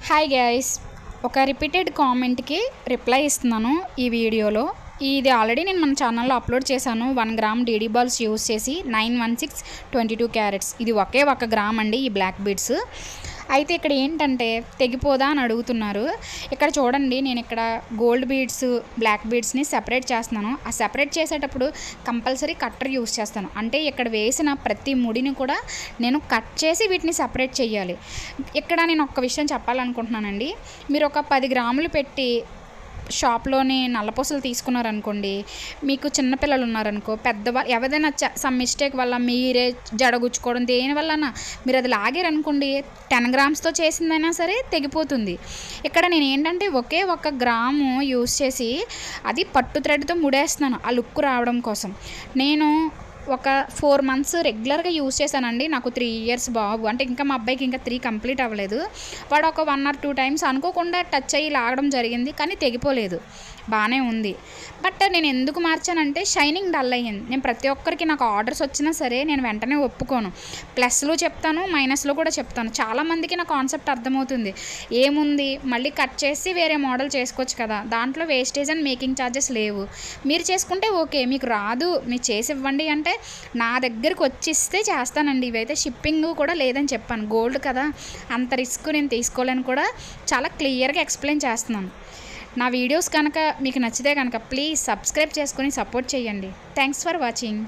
Hi guys, ఒక repeated కామెంట్కి reply ఇస్తున్నాను ఈ వీడియోలో. ఇది ఆల్రెడీ నేను మన ఛానల్లో అప్లోడ్ చేశాను. 1 గ్రామ్ డీడీ బాల్స్ యూస్ చేసి 916 22 క్యారెట్స్. ఇది ఒకే 1 గ్రామ్ అండి ఈ బ్లాక్ బీడ్స్. అయితే ఇక్కడ ఏంటంటే తెగిపోదా అని అడుగుతున్నారు. ఇక్కడ చూడండి, నేను ఇక్కడ గోల్డ్ బీడ్స్ బ్లాక్ బీడ్స్ని సెపరేట్ చేస్తున్నాను. ఆ సెపరేట్ చేసేటప్పుడు కంపల్సరీ కట్టర్ యూస్ చేస్తాను. అంటే ఇక్కడ వేసిన ప్రతి ముడిని కూడా నేను కట్ చేసి వీటిని సెపరేట్ చేయాలి. ఇక్కడ నేను ఒక్క విషయం చెప్పాలనుకుంటున్నానండి. మీరు ఒక 10 గ్రాములు పెట్టి షాప్లోని నల్లపూసలు తీసుకున్నారనుకోండి, మీకు చిన్నపిల్లలు ఉన్నారనుకో, పెద్దవాళ్ళు ఎవరైనా సమ్ మిస్టేక్ వల్ల మీరే జడగుచ్చుకోవడం దేనివల్ల మీరు అది లాగారనుకోండి, 10 గ్రామ్స్తో చేసిందైనా సరే తెగిపోతుంది. ఇక్కడ నేను ఏంటంటే ఒకే 1 గ్రాము యూస్ చేసి అది పట్టు థ్రెడ్తో ముడేస్తున్నాను ఆ లుక్ రావడం కోసం. నేను ఒక 4 మంత్స్ రెగ్యులర్గా యూస్ చేశానండి. నాకు 3 ఇయర్స్ బాబు, అంటే ఇంకా మా అబ్బాయికి ఇంకా 3 కంప్లీట్ అవ్వలేదు. వాడు ఒక 1 or 2 టైమ్స్ అనుకోకుండా టచ్ అయ్యి లాగడం జరిగింది, కానీ తెగిపోలేదు, బాగానే ఉంది. బట్ నేను ఎందుకు మార్చానంటే షైనింగ్ డల్ అయ్యింది. నేను ప్రతి ఒక్కరికి నాకు ఆర్డర్స్ వచ్చినా సరే నేను వెంటనే ఒప్పుకోను. ప్లస్లో చెప్తాను, మైనస్లో కూడా చెప్తాను. చాలామందికి నా కాన్సెప్ట్ అర్థమవుతుంది. ఏముంది, మళ్ళీ కట్ చేసి వేరే మోడల్ చేసుకోవచ్చు కదా, దాంట్లో వేస్టేజ్ అండ్ మేకింగ్ ఛార్జెస్ లేవు. మీరు చేసుకుంటే ఓకే, మీకు రాదు మీరు చేసి ఇవ్వండి అంటే నా దగ్గరికి వచ్చిస్తే చేస్తానండి. ఇవైతే షిప్పింగ్ కూడా లేదని చెప్పాను. గోల్డ్ కదా, అంత రిస్క్ నేను తీసుకోలేని కూడా చాలా క్లియర్గా ఎక్స్ప్లెయిన్ చేస్తున్నాను. నా వీడియోస్ కనుక మీకు నచ్చితే కనుక ప్లీజ్ సబ్స్క్రైబ్ చేసుకొని సపోర్ట్ చేయండి. Thanks for watching.